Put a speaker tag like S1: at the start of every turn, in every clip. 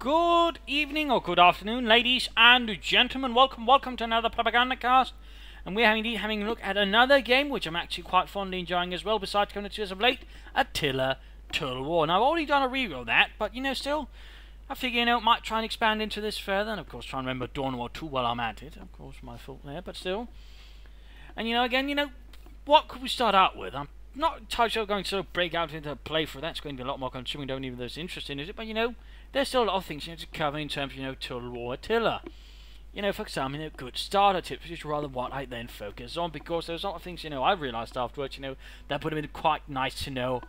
S1: Good evening or good afternoon, ladies and gentlemen. Welcome to another Propagandacast. And we're indeed having a look at another game, which I'm actually quite fondly enjoying as well, besides coming to us of late, Attila, Total War. Now, I've already done a review of that, but, still, I figure, might try and expand into this further, and, of course, try and remember Dawn War 2 while I'm at it. Of course, my fault there, but still. And, again, what could we start out with? I'm not entirely sure going to sort of break out into a playthrough. That's going to be a lot more consuming, don't even those interested in it, but, there's still a lot of things to cover in terms of, Total War Attila. For example, good starter tips, which is rather what I then focus on, because there's a lot of things, I realised afterwards, that would have been quite nice to know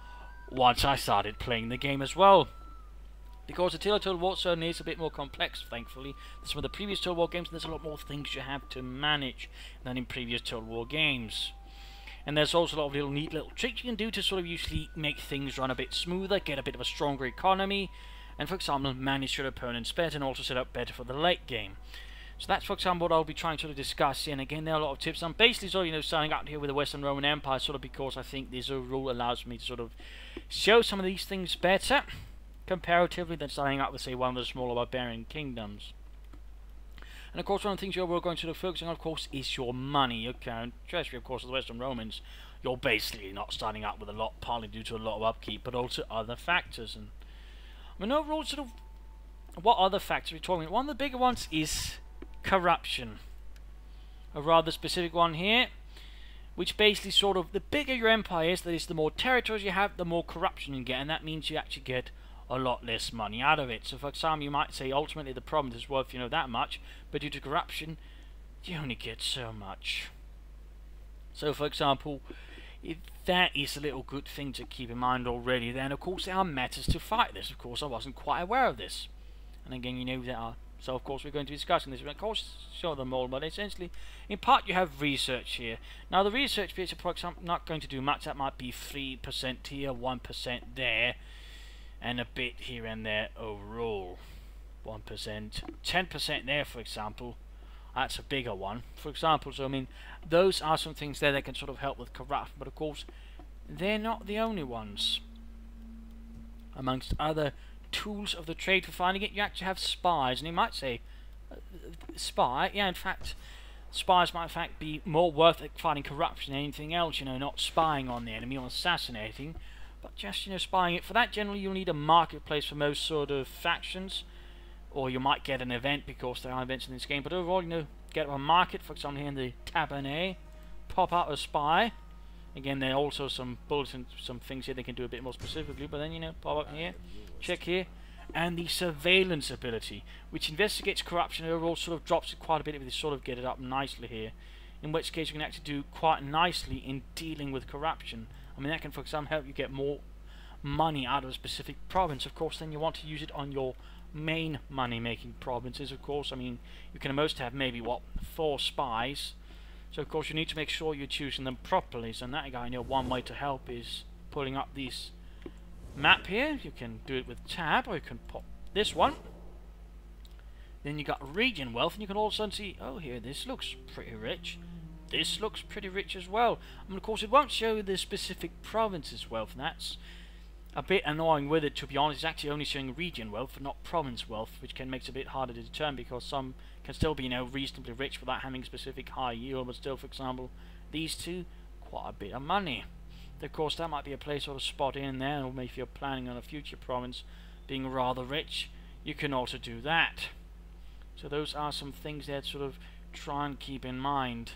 S1: once I started playing the game as well. Because Attila Total War certainly is a bit more complex, thankfully, than some of the previous Total War games, and there's a lot more things you have to manage than in previous Total War games. And there's also a lot of neat little tricks you can do to sort of usually make things run a bit smoother, get a bit of a stronger economy, and for example, manage your opponents better and also set up better for the late game. So that's, for example, what I'll be trying to discuss here. And again, there are a lot of tips. I'm basically sort of, starting out here with the Western Roman Empire, sort of because I think this rule allows me to sort of show some of these things better, comparatively, than starting out with, say, one of the smaller barbarian kingdoms. And of course, one of the things we're going to be focusing on, of course, is your money. Okay, especially, of course, with the Western Romans, you're basically not starting out with a lot, partly due to a lot of upkeep, but also other factors. And I mean, overall, sort of, what other factors are we talking about? One of the bigger ones is corruption. A rather specific one here, which basically sort of, the bigger your empire is, that is, the more territories you have, the more corruption you get, and that means you actually get a lot less money out of it. So for example, you might say ultimately the province is worth, that much, but due to corruption, you only get so much. So for example, if that is a little good thing to keep in mind already, then of course there are methods to fight this. Of course, I wasn't quite aware of this. And again, there are. So of course we're going to be discussing this. Of course, show them all, but essentially, in part, you have research here. Now the research bits, for example, not going to do much. That might be 3% here, 1% there, and a bit here and there overall. 1%, 10% there, for example. That's a bigger one. For example, so I mean, those are some things there that can sort of help with corruption, but of course, they're not the only ones. Amongst other tools of the trade for finding it, you actually have spies, and you might say, spy, yeah, in fact, spies might in fact be more worth at fighting corruption than anything else, not spying on the enemy or assassinating, but just, spying it. For that, generally, you'll need a marketplace for most sort of factions, or you might get an event, because there are events in this game, but overall, get a market, for example, here in the Cabernet, pop out a spy. Again, there are also some bullets and some things here they can do a bit more specifically, but then, pop up here, check here, and the surveillance ability, which investigates corruption and overall sort of drops it quite a bit if they sort of get it up nicely here, in which case you can actually do quite nicely in dealing with corruption. I mean, that can, for example, help you get more money out of a specific province. Of course, then you want to use it on your main money-making provinces, of course. I mean, you can at most have maybe, 4 spies. So, of course, you need to make sure you're choosing them properly. So, in that guy, one way to help is pulling up this map here. You can do it with tab, or you can pop this one. Then you got region wealth, and you can also see, oh, here, this looks pretty rich. This looks pretty rich as well. I mean, of course, it won't show you the specific province's wealth, and that's a bit annoying with it, to be honest. It's actually only showing region wealth, not province wealth, which can make it a bit harder to determine, because some can still be, reasonably rich without having specific high yield, but still, for example, these two, quite a bit of money. Of course, that might be a place sort of spot in there, or maybe if you're planning on a future province being rather rich, you can also do that. So those are some things that sort of try and keep in mind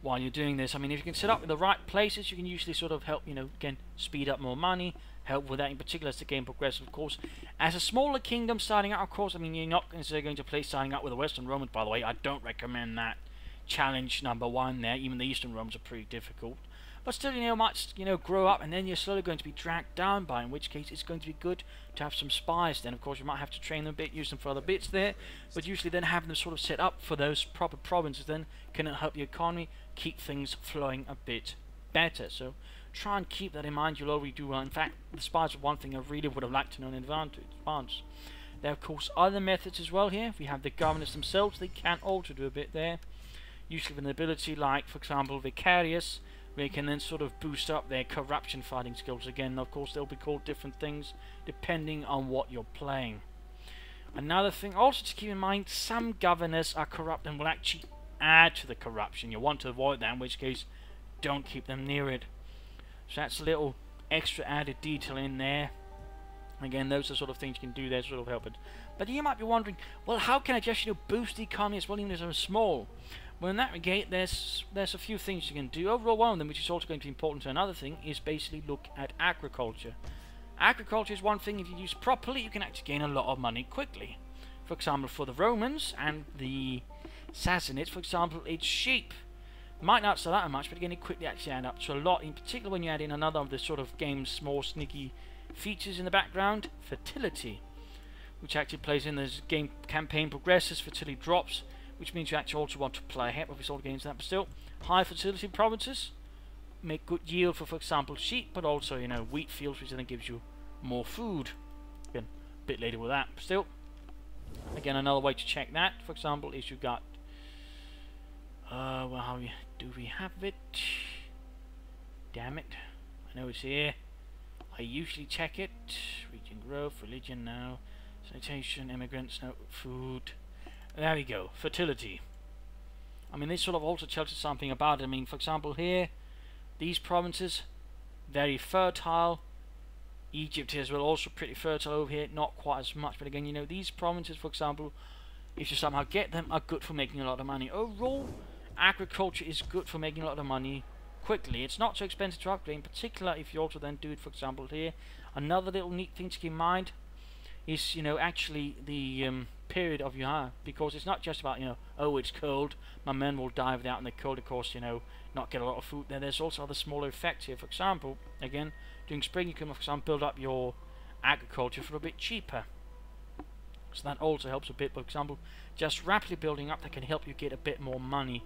S1: while you're doing this. I mean, if you can set up in the right places, you can usually sort of help, again, speed up more money, help with that in particular as the game progresses, of course. As a smaller kingdom starting out, of course, I mean, you're not necessarily going to play starting out with the Western Romans, by the way. I don't recommend that. Challenge number 1 there. Even the Eastern Romans are pretty difficult. But still, might, grow up, and then you're slowly going to be dragged down by, in which case it's going to be good to have some spies. Then, of course, you might have to train them a bit, use them for other bits there, but usually then having them sort of set up for those proper provinces then can help your economy, keep things flowing a bit better. So try and keep that in mind. You'll already do well. In fact, the spies are one thing I really would have liked to know in advance. There are, of course, other methods as well here. We have the governors themselves. They can also do a bit there. Usually with an ability like, for example, Vicarious, They can then sort of boost up their corruption fighting skills again. Of course, they'll be called different things depending on what you're playing. Another thing also to keep in mind, some governors are corrupt and will actually add to the corruption. You'll want to avoid that, in which case don't keep them near it. So that's a little extra added detail in there. Again, those are sort of things you can do there to sort of help it. But you might be wondering, well, how can I just boost the economy as well, even as I'm small? Well, in that regard, there's a few things you can do. Overall, one of them, which is also going to be important to another thing, is basically look at agriculture. Agriculture is one thing, if you use properly, you can actually gain a lot of money quickly. For example, for the Romans and the Sassanids, for example, it's sheep. Might not sell that much, but again, it quickly actually add up to a lot, in particular when you add in another of the sort of game's more sneaky features in the background, Fertility, which actually plays in as game campaign progresses, fertility drops, which means you actually also want to play ahead with this old games that, but still, high fertility provinces make good yield for example, sheep, but also, wheat fields, which then gives you more food. Again, a bit later with that, but still, again, another way to check that, for example, is you've got, well, how do we have it? Damn it, I know it's here. I usually check it. Region growth, religion now, sanitation, immigrants, no, food. There we go, fertility. I mean, this sort of also tells us something about it. I mean, for example, here, these provinces, very fertile. Egypt as well, also pretty fertile over here, not quite as much. But again, these provinces, for example, if you somehow get them, are good for making a lot of money. Overall, agriculture is good for making a lot of money quickly. It's not so expensive to upgrade, in particular if you also then do it, for example, here. Another little neat thing to keep in mind is, actually the period of your hire, because it's not just about, oh, it's cold, my men will die without in the cold, of course, not get a lot of food there. There's also other smaller effects here. For example, again, during spring you can, for example, build up your agriculture for a bit cheaper. So that also helps a bit. For example, just rapidly building up, that can help you get a bit more money.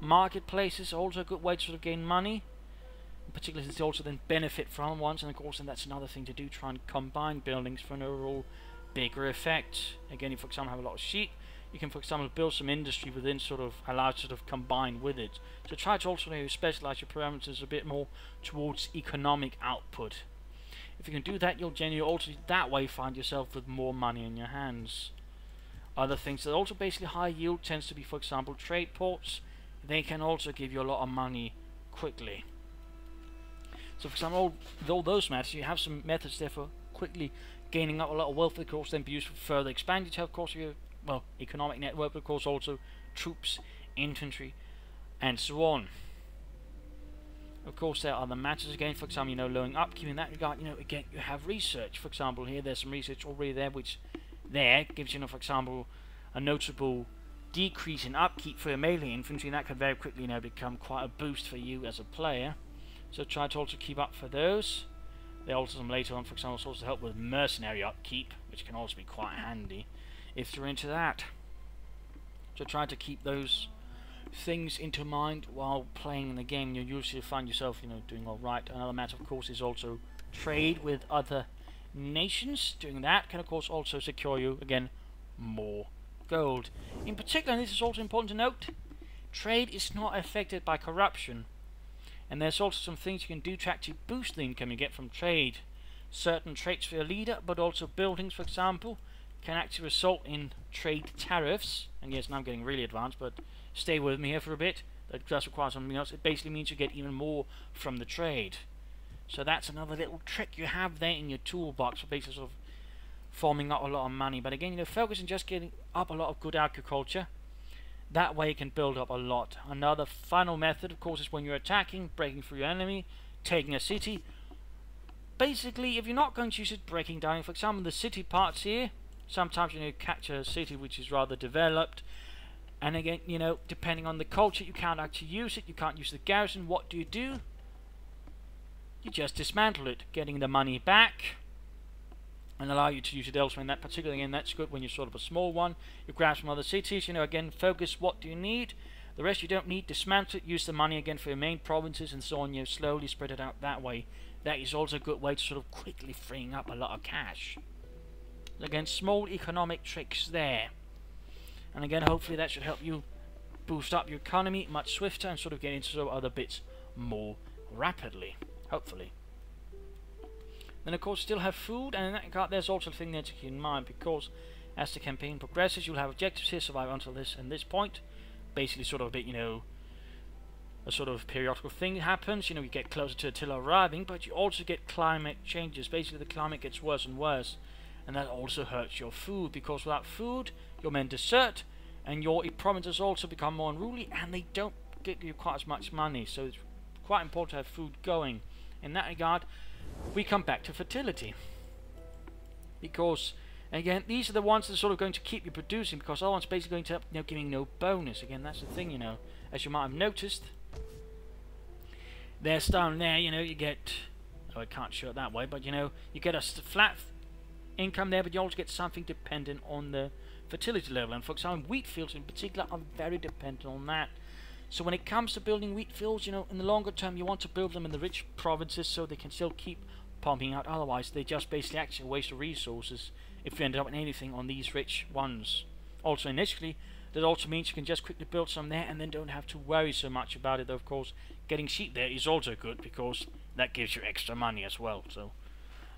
S1: Marketplaces are also a good way to sort of gain money, particularly since they also then benefit from ones, and of course then that's another thing to do, try and combine buildings for an overall bigger effect. Again, if for example have a lot of sheep, you can for example build some industry within sort of allow to sort of combine with it. So try to also specialize your parameters a bit more towards economic output. If you can do that, you'll generally also that way find yourself with more money in your hands. Other things that also basically high yield tends to be, for example, trade ports. They can also give you a lot of money quickly. So for example, all those matters, you have some methods there for quickly gaining up a lot of wealth, of course, then be used for further expansion, of course, your economic network, but of course also troops, infantry, and so on. Of course, there are other matters again, for example, lowering upkeep in that regard, again, you have research. For example, here, there's some research already there, which there gives for example, a notable decrease in upkeep for your melee infantry, and that could very quickly become quite a boost for you as a player. So try to also keep up for those. There are also some later on, for example, also help with mercenary upkeep, which can also be quite handy if you're into that. So try to keep those things into mind while playing the game. You'll usually find yourself, doing all right. Another matter, of course, is also trade with other nations. Doing that can, of course, also secure you again more gold. In particular, and this is also important to note, trade is not affected by corruption, and there's also some things you can do to actually boost the income you get from trade. Certain traits for your leader, but also buildings, for example, can actually result in trade tariffs. And yes, now I'm getting really advanced, but stay with me here for a bit. That does require something else. It basically means you get even more from the trade. So that's another little trick you have there in your toolbox for basically sort of forming up a lot of money. But again, focus on just getting up a lot of good agriculture. That way you can build up a lot. Another final method, of course, is when you're attacking, breaking through your enemy, taking a city. Basically, if you're not going to use it, breaking down, for example, the city parts here, sometimes you capture a city which is rather developed. And again, depending on the culture, you can't actually use it. You can't use the garrison. What do? You just dismantle it, getting the money back, and allow you to use it elsewhere. In that particular game, that's good when you're sort of a small one. You grab some other cities, again, focus what do you need. The rest you don't need, dismantle it, use the money again for your main provinces and so on. Slowly spread it out that way. That is also a good way to sort of quickly freeing up a lot of cash. Again, small economic tricks there. And again, hopefully that should help you boost up your economy much swifter and sort of get into sort of other bits more rapidly, hopefully. Then of course still have food, and in that regard there's also a thing there to keep in mind, because as the campaign progresses you'll have objectives here: survive until this and this point. Basically sort of a bit, you know, a sort of periodical thing happens, you know, you get closer to Attila arriving, but you also get climate changes. Basically the climate gets worse and worse, and that also hurts your food, because without food your men desert, and your provinces also become more unruly, and they don't get you quite as much money, so it's quite important to have food going. In that regard we come back to fertility, because again these are the ones that are sort of going to keep you producing, because other ones basically going to, you know, giving no bonus. Again, that's the thing, you know, as you might have noticed. There's down there, you know, you get, oh I can't show it that way, but you know, you get a flat income there, but you also get something dependent on the fertility level, and for example wheat fields in particular are very dependent on that. So when it comes to building wheat fields, you know, in the longer term you want to build them in the rich provinces so they can still keep pumping out, otherwise they just basically actually a waste of resources if you end up in anything on these rich ones. Also initially that also means you can just quickly build some there and then don't have to worry so much about it. Though of course getting sheep there is also good, because that gives you extra money as well. So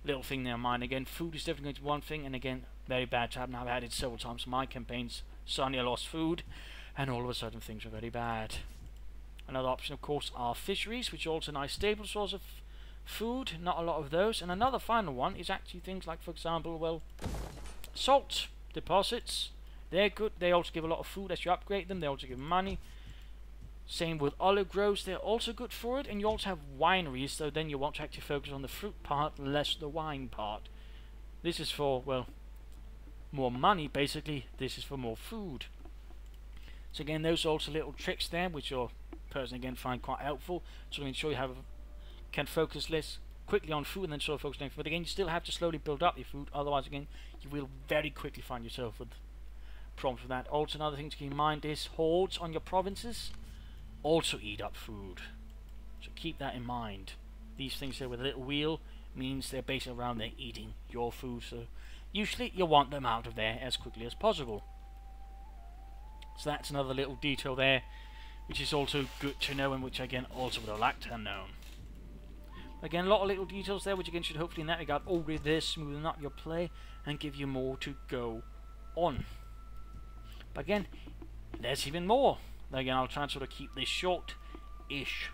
S1: little thing there in mind. Again, food is definitely going to be one thing, and again very bad to happen. I've had it several times in my campaigns. Suddenly I lost food and all of a sudden things are very bad. Another option of course are fisheries, which are also a nice stable source of food, not a lot of those. And another final one is actually things like, for example, well, salt deposits. They're good, they also give a lot of food as you upgrade them, they also give money. Same with olive groves, they're also good for it. And you also have wineries, so then you want to actually focus on the fruit part, less the wine part. This is for, well, more money basically, this is for more food. So again, those are also little tricks there, which your person again find quite helpful, to ensure you can focus less quickly on food and then sort of focus on food. But again, you still have to slowly build up your food, otherwise again you will very quickly find yourself with problems with that. Also another thing to keep in mind is hordes on your provinces also eat up food, so keep that in mind. These things here with a little wheel means they're basically around there eating your food, so usually you want them out of there as quickly as possible. So that's another little detail there, which is also good to know, and which again also would have liked to have known. Again, a lot of little details there, which again should hopefully in that regard already there smoothen up your play and give you more to go on. But again, there's even more. Again, I'll try and sort of keep this short-ish.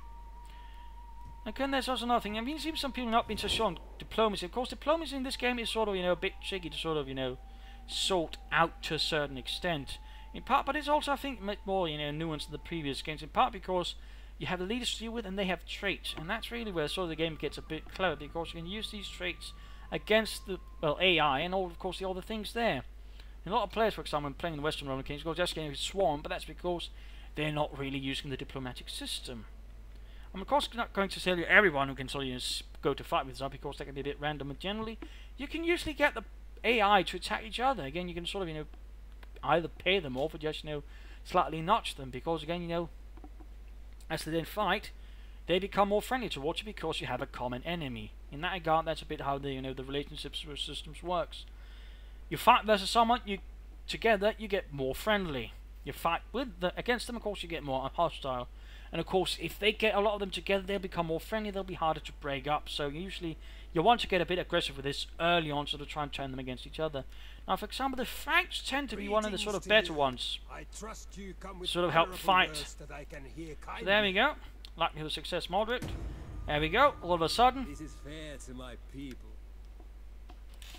S1: Again, there's also another thing. I mean, some people not being so sure on diplomacy. Of course, diplomacy in this game is sort of, you know, a bit tricky to sort of, you know, sort out to a certain extent. In part, but it's also, I think, much more, you know, nuanced than the previous games. In part because you have the leaders to deal with, and they have traits, and that's really where sort of the game gets a bit clever, because you can use these traits against the, well, AI and all, of course, the other things there. And a lot of players, for example, when playing in the Western Roman Kings, go just getting swarm, but that's because they're not really using the diplomatic system. I'm of course not going to tell you everyone who can sort of, you know, go to fight with them, because that can be a bit random, but generally you can usually get the AI to attack each other. Again, you can sort of, you know, either pay them off or just, you know, slightly notch them, because again, you know, as they then fight, they become more friendly towards you because you have a common enemy. In that regard, that's a bit how the, you know, the relationships with systems works. You fight versus someone, together you get more friendly. You fight against them, of course, you get more hostile. And of course, if they get a lot of them together, they'll become more friendly, they'll be harder to break up. So usually, you want to get a bit aggressive with this early on, so to try and turn them against each other. Now, for example, the Franks tend to be one of the sort of better ones.
S2: I trust you come with
S1: sort of help fight.
S2: that I can hear
S1: So there we go. Likelihood of success moderate. There we go. All of a sudden,
S2: This is fair to my people.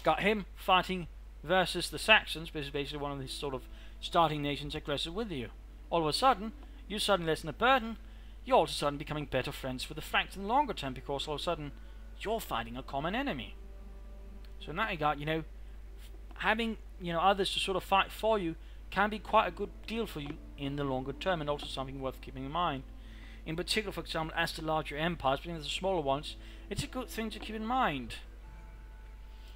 S1: got him fighting versus the Saxons, which is basically one of these sort of starting nations aggressive with you. All of a sudden, you suddenly lessen the burden. You're all of a sudden becoming better friends with the Franks in the longer term, because all of a sudden you're fighting a common enemy. So in that regard, you know, having, you know, others to sort of fight for you can be quite a good deal for you in the longer term, and also something worth keeping in mind. In particular, for example, as the larger empires, but in the smaller ones, it's a good thing to keep in mind.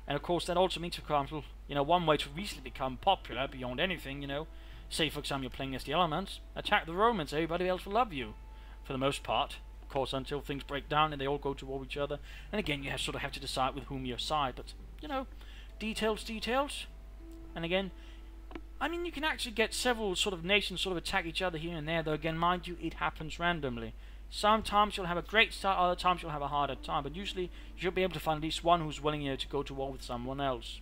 S1: And of course, that also means, for example, you know, one way to recently become popular beyond anything, you know, say for example you're playing as the elements, attack the Romans, everybody else will love you, for the most part. Of course, until things break down and they all go to war with each other. And again, you sort of have to decide with whom you side, but, you know, details. And again, I mean, you can actually get several sort of nations sort of attack each other here and there, though again, mind you, it happens randomly. Sometimes you'll have a great start, other times you'll have a harder time, but usually you should be able to find at least one who's willing, to go to war with someone else.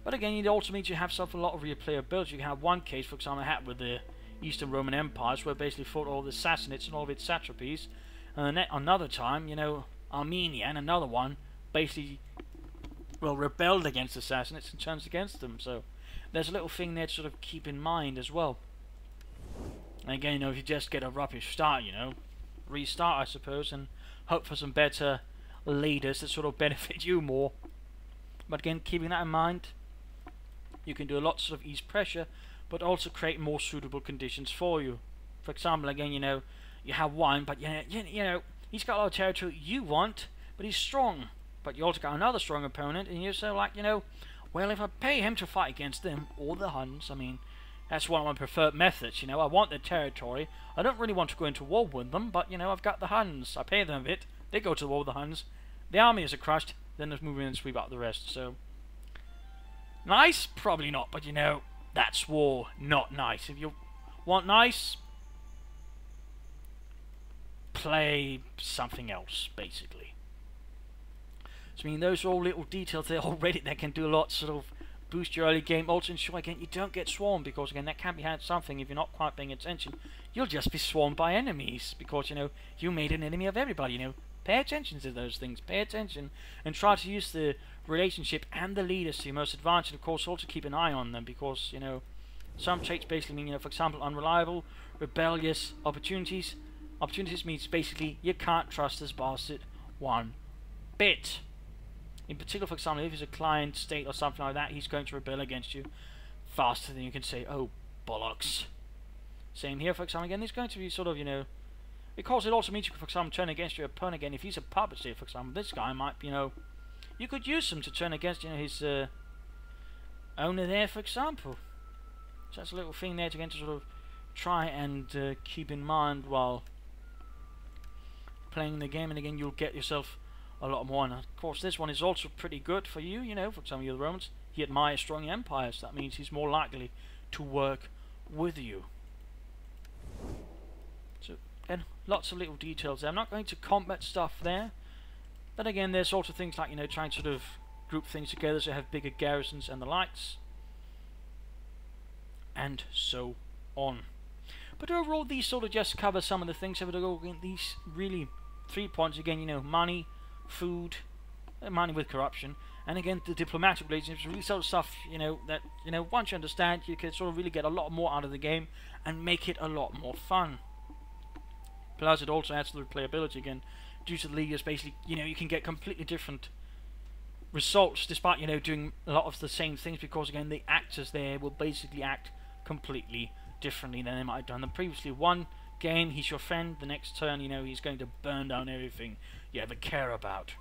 S1: But again, it also means you have a lot of replayability. You can have one case, for example, I had with the Eastern Roman Empires, where it basically fought all the Sassanids and all of its satrapies, and then another time, Armenia and another one basically, rebelled against the Sassanids and turns against them. So there's a little thing there to sort of keep in mind as well. And again, if you just get a rubbish start, restart, I suppose, and hope for some better leaders that sort of benefit you more. But again, keeping that in mind, you can do a lot to sort of ease pressure, but also create more suitable conditions for you. For example, again, you have one, but he's got a lot of territory you want, but he's strong. But you also got another strong opponent, and you're so like, well, if I pay him to fight against them or the Huns, I mean, that's one of my preferred methods. I want their territory. I don't really want to go into war with them, but I've got the Huns. I pay them a bit. They go to war with the Huns. The armies are crushed. Then let's move in and sweep out the rest. So nice, probably not, but that's war, not nice. If you want nice, play something else, basically. So I mean, those are all little details there already that can do a lot to sort of boost your early game. Also ensure again you don't get swarmed, because again that can be something if you're not quite paying attention. You'll just be swarmed by enemies because you made an enemy of everybody. Pay attention to those things. Pay attention and try to use the relationship and the leaders to your most advantage. And of course, also keep an eye on them, because some traits basically mean for example, unreliable, rebellious, opportunities. Opportunities means basically you can't trust this bastard one bit. In particular, for example, if he's a client state or something like that, he's going to rebel against you faster than you can say, oh, bollocks. Same here, for example, again, he's going to be sort of, because it also means you can, for example, turn against your opponent again. If he's a puppet state, for example, this guy might, you could use him to turn against, his owner there, for example. So that's a little thing there to, again, to sort of try and keep in mind while playing the game, and again, you'll get yourself a lot more. And of course, this one is also pretty good for you, for example, you're the Romans. He admires strong empires. That means he's more likely to work with you. So, again, lots of little details there. I'm not going to combat stuff there. But again, there's also things like, trying to sort of group things together so you have bigger garrisons and the likes. And so on. But overall, these sort of just cover some of the things. So we'll go again, these really 3 points. Again, money, food, money with corruption, and again the diplomatic relationships, really sort of stuff that once you understand, you can sort of really get a lot more out of the game and make it a lot more fun. Plus it also adds to the replayability again, due to the leaders. Basically you can get completely different results despite doing a lot of the same things, because again the actors there will basically act completely differently than they might have done them previously. One game he's your friend, the next turn he's going to burn down everything you ever care about.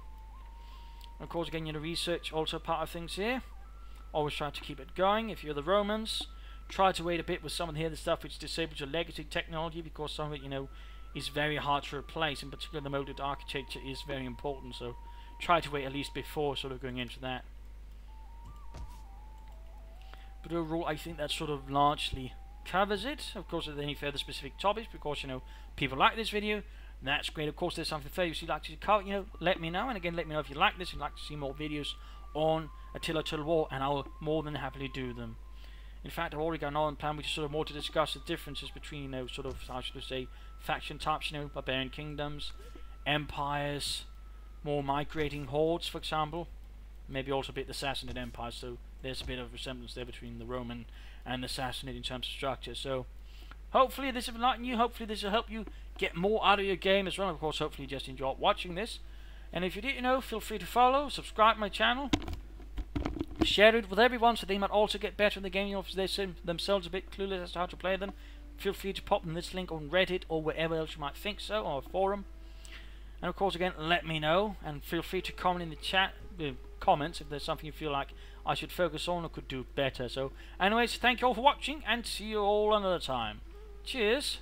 S1: Of course, again, research also part of things here. Always try to keep it going. If you're the Romans, try to wait a bit with some of the stuff which disables your legacy technology, because some of it is very hard to replace. In particular, the molded architecture is very important, so try to wait at least before sort of going into that. But overall, I think that sort of largely covers it. Of course, if there are any further specific topics, because people like this video, that's great. Of course, there's something further you'd like to cover, let me know. And again, let me know if you like this, you'd like to see more videos on Attila Total War, and I'll more than happily do them. In fact, I've already got another plan, which is sort of more to discuss the differences between sort of, how should I say, faction types, barbarian kingdoms, empires, more migrating hordes, for example. Maybe also a bit the Sassanid Empire, so there's a bit of resemblance there between the Roman and the Sassanid in terms of structure. So hopefully this will enlighten you, hopefully this will help you get more out of your game as well. Of course, hopefully you just enjoy watching this. And if you did, feel free to follow, subscribe my channel, share it with everyone so they might also get better in the game. If they seem themselves a bit clueless as to how to play them, feel free to pop them this link on Reddit or wherever else you might think so, or a forum. And of course, again, let me know, and feel free to comment in the chat, comments, if there's something you feel like I should focus on or could do better. So anyways, thank you all for watching, and see you all another time. Cheers.